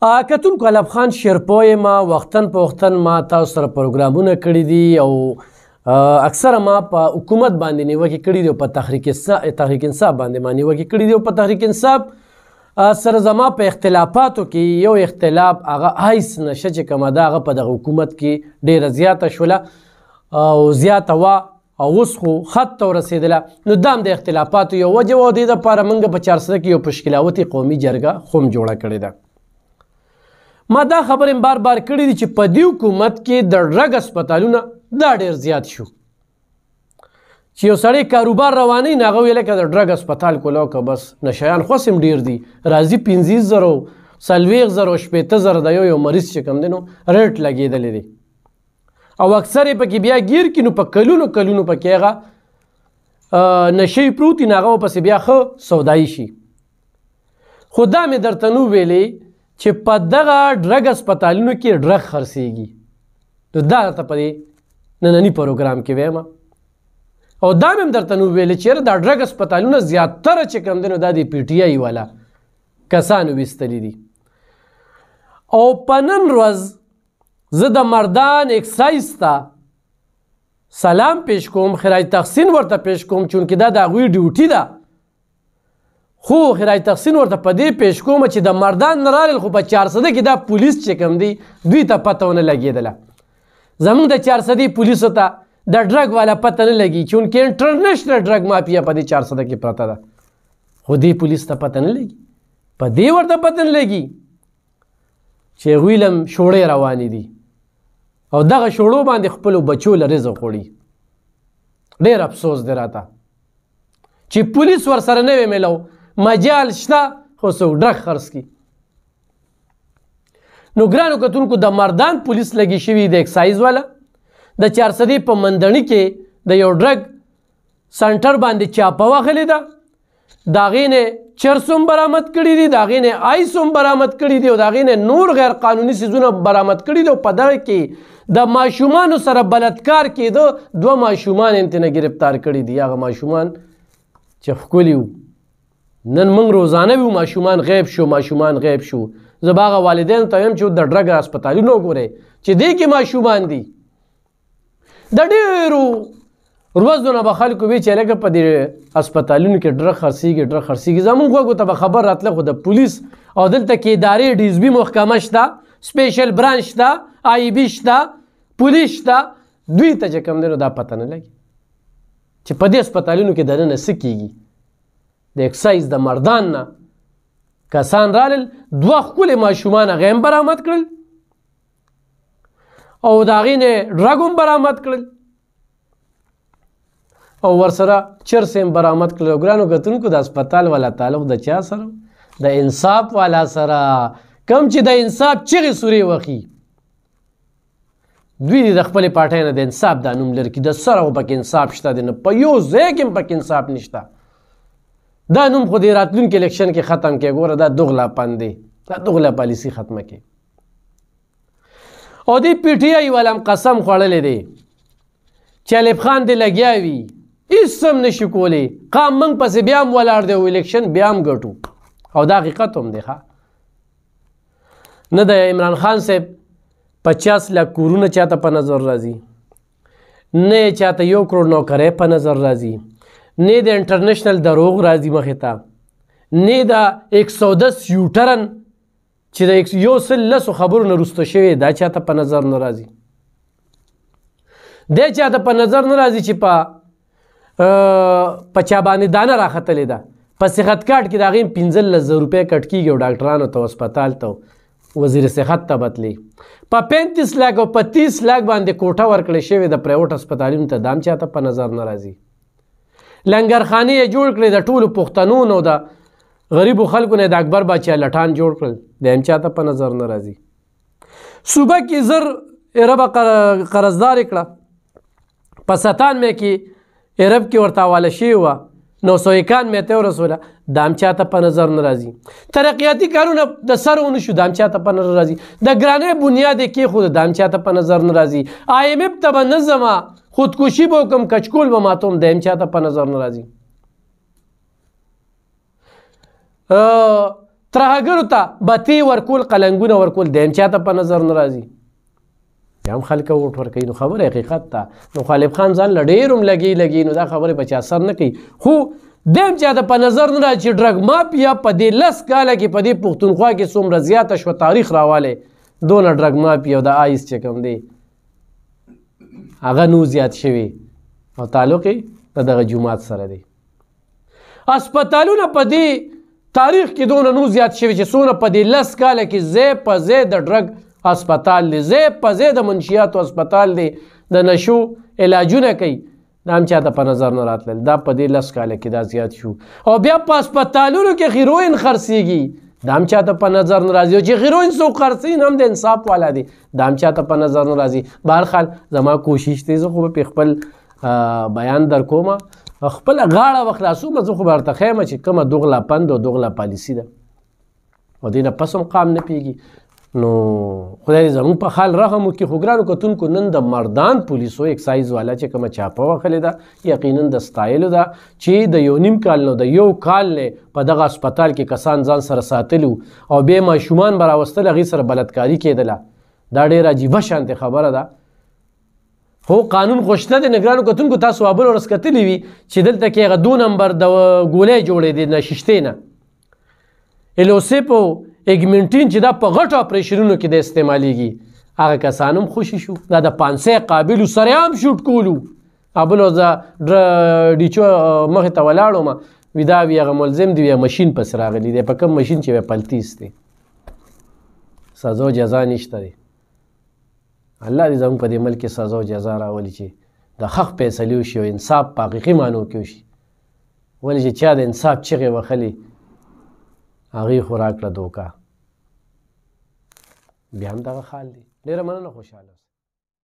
کتونکو علب خان شیرپوی ما وختن په وختن ما تاسو سره پروګرامونه کړي دي او اکثره ما په حکومت باندې نیوکې کړي دي او په تحریک انصاف باندې ما نیوکې کړي دي او په تحریک انصاف سره زما په اختلافاتو کې یو اختلاف هغه هیڅ نشه چې کومه ده هغه په دغه حکومت کې ډېره زیاته شوله او زیاته وه او اوس خو خط ته ورسېدله نو دا هم د اختلافاتو یو وجه وه او دې دپاره موږ په چارسده کې یو پشکلاوتې قومي جرګه خو هم جوړه کړې ده. ما دا خبرې بار بار کړي دي چې په دې حکومت کې د ډرګ اسپتالونه دا ډېر زیات شو چې یو سړی کاروبار روانوي نو هغه ویل که د ډرګ اسپتال کولو که بس نشیان خوس هم ډېر دي راځي 50,000 40,000 شپېته د یو مریض چې کوم دی نو ریټ لګېدلی دی او اکثر یې پکې بیا ګیر کړي نو په کلونو کلونو پکې هغه نشی پروت وي نو هغه ورپسې بیا ښه سودایي شي. خو دا مې درته نو ویلې چې په دغه ډرګ اسپتالونو کې ډرګ خرڅېږي نو دا درته په دې ننني پروګرام کې وایم او دا مې هم درته نو ویلې چې یاره دا ډرګ اسپتالونه زیاتره چې کوم دی نو دا د پی ټي آی والا کسانو ویستلي دي. او په نن ورځ زه د مردان اکسایز ته سلام پیش کوم خراج تحسین ورته پیش کوم چونکې دا د هغوی ډیوټي ده خو خراج تحسین ورته په دې پیش کوم چې د مردان نه رالل خو په چارسده کې دا پولیس چې کوم دی دوی ته پته ونه لګېدله زموږ د چارسدې پولیسو ته د ډرګ والا پته نه لګي چونکې انټرنیشنل ډرګ مافیا په دې چارسده کې پرته ده خو دې پولیس ته پته نه لګي په دې ورته پته نه لګي چې هغوی له شوړې روانې دي او دغه شوړو باندې خپلو بچو له رزق وړي. ډېر افسوس دی راته چې پولیس ورسره نه وی میلو مجال شته خو څوک ډرګ خرڅ کړي. نو ګرانو کتونکو د مردان پولیس لګي شوي د اکسایز والا د چارسدې په مندڼي کې د یو ډرګ سنټر باندې چاپه وهلې ده د هغې نه چرس هم برامد کړي دي د هغې نه آیس هم برامد کړي دي او د هغې نه نور غیر قانوني څیزونه برامد کړي دي او په دغه کې د ماشومانو سره بلتکار کېده 2 ماشومان یې ترې نه ګرفتار کړي دي هغه ماشومان چې ښکلي وو نن موږ روزانه ویو ماشومان غیب شو زه به هغه والدینو ته وایم چې د ډرګ اسپتالونه وګورئ چې دې کې ماشومان دي د ډېرو ورځو نه به خلکو وي چې لکه په دې اسپتالونو کې ډرګ خرڅېږي زموږ غوږو ته به خبر راتله خو د پولیس او دلته کې ادارې ډي اس بي محکمه شته سپیشل برانچ شته آی بي شته پولیس شته دوی ته چې کوم دی نو دا پته نه لګي چې په دې اسپتالونو کې دننه څه کېږي. د اکسایز د مردان نه کسان رالل 2 ښکلې ماشومان هغه هم برامد کړل او د هغې نه ډرګ هم برامد کړل او ورسره چرس هم برامد کړل. او ګرانو کتونکو د اسپتال والا تعلق د چا سره د انصاف والا سره کوم چې د انصاف چغې سورې وخي دوی د خپلې پارټۍ نه د انصاف دا نوم لري د سره خو پکې انصاف شته دی نه په یو ځای کې هم پکې انصاف نشته دا نوم خو د راتلونکي الیکشن کې ختم کړي ګوره دا دوغله پند دی دا دوغله پالیسي ختمه کړي. او دې پی ټي آی والا هم قسم خوړلی دی چې الف خان دې لګیا وي هېڅ هم نشي کولی قام موږ پسې بیا هم ولاړ دی او الیکشن بیا هم ګټو او دا حقیقت هم دی ښه نه د عمران خان صاحب 50 لک کورونه چاته په نظر راځي نه یې چاته 1 کروڑ نوکرۍ په نظر راځي نه د انټرنیشنل دروغ راځي مخې ته نه د 110 یوټرن چې د 110 خبرو نه وروسته شوی دا چاته په نظر نه راځي دی چاته په نظر نه راځي چې په چا باندې دانه راختلې ده په صحت کارت کې د هغې 15,000 روپۍ کټ کېږي او ډاکټرانو ته هسپتال ته وزیر صحت ته بتلی په 35 لاک او په 30 لاک باندې کوټه ورکړې شوې د پرایوټ هسپتالونو ته دا هم چاته په نظر نه راځي. لنګرخانې یې جوړ کړې د ټولو پښتنو نو د غریبو خلکو نه د اکبر باچا لټان جوړ کړل د هم چاته په نظر نه راځي. صوبه کې زر عربه قرضدار کړه په 97 مې کې عرب کې ورته حواله شوې وه 991 مې ته ورسوله دا هم چاته په نظر نه راځي. ترقیاتي کارونه د سره ونه شو دا هم چاته په نظر راځي. د ګرانۍ بنیاد یې کېښود دا هم چاته په نظر نه راځي. IMF ته به نه ځمه خودکشي به وکړم کچکول به ماتوم دا هم چاته په نظر نه راځي. ترهګرو ته بتې ورکول قلنګونه ورکول دیم چاته په نظر نه راځي بیا هم خلک ووټ ورکوي نو خبره حقیقت ته نو خالد خان ځان له ډېر هم لګي نو دا خبرې په چا اثر نه کوي خو دیم چاته په نظر نه راځي چې ډرګ مافیا په دې 10 کاله کې په دې پښتونخوا کې څومره زیاته شوه تاریخ راوالی دونه ډرګ مافیا او د آیس چې کوم دی هغه نو زیات شوي او تعلق یې د دغه جومات سره دی هسپتالونه په دې تاریخ کې دونه نو زیات شوي چې څونه په دې 10 کاله کې ځای په ځای د ډرګ هسپتال دی ځای په ځای د منشیاتو هسپتال دی د نشو علاجونه کوي دا هم چاته په نظر نه راتلل دا په دې 10 کاله کې دا زیات شو او بیا په هسپتالونو کې هیروین خرڅېږي دا هم چاته په نظر نه راځي او چې هیروین څوک خرڅوي هم د انصاف والا دی دا هم چاته په نظر نه راځي بهرحال زما کوشش دی زه خو به خپل بیان در کوم خپل غاړه وخلاصوم زه خو به ورته ښیم چې کومه دوغله پند او دوغله پالیسي ده او دې نه پس هم قام نه پیږي نو خدای دې زموږ په حال رحم وکړي خو ګرانو کتونکو نن د مردان پولیسو اکسایز والا چې کومه چاپه وهلې ده یقینا د ستایلو ده چې د یو نیم کال نه د یو کال نه په دغه هسپتال کې کسان ځان سره ساتلي او بیا ماشومان به راوستل هغې سره بلدکاري کېدله دا ډېره عجیبه شانتې خبره ده هو قانون غوښته دی نګرانو کتونکو تاسو بل ورځ کتلي وي چې دلته کې هغه 2 نمبر د ګولۍ جوړېدې نه شیشتې نه الوسیپو اګمنټین چې دا په غټو اپریشنونو کې د استعمالیږي هغه کسان هم خوشي شو دا د 500 قابلو سره هم شوټ کولو بل ورځ ډیچو مخې ته ولاړو ما وي دا وي هغه ملزم دی یا ماشین پس راغلی دی په کوم ماشین چې پلتی استي سزا او جزا نشته دی الله دې زموږ په دې ملک کې سزا او جزا راولي چې د حق فیصلې وشي او انصاف په حقیقي معنو کې وشي ولې چې چا د انصاف چغې وهلې هغې خو راکړه دوکه بیا هم دغه حال دی ډېره مننه خوشحاله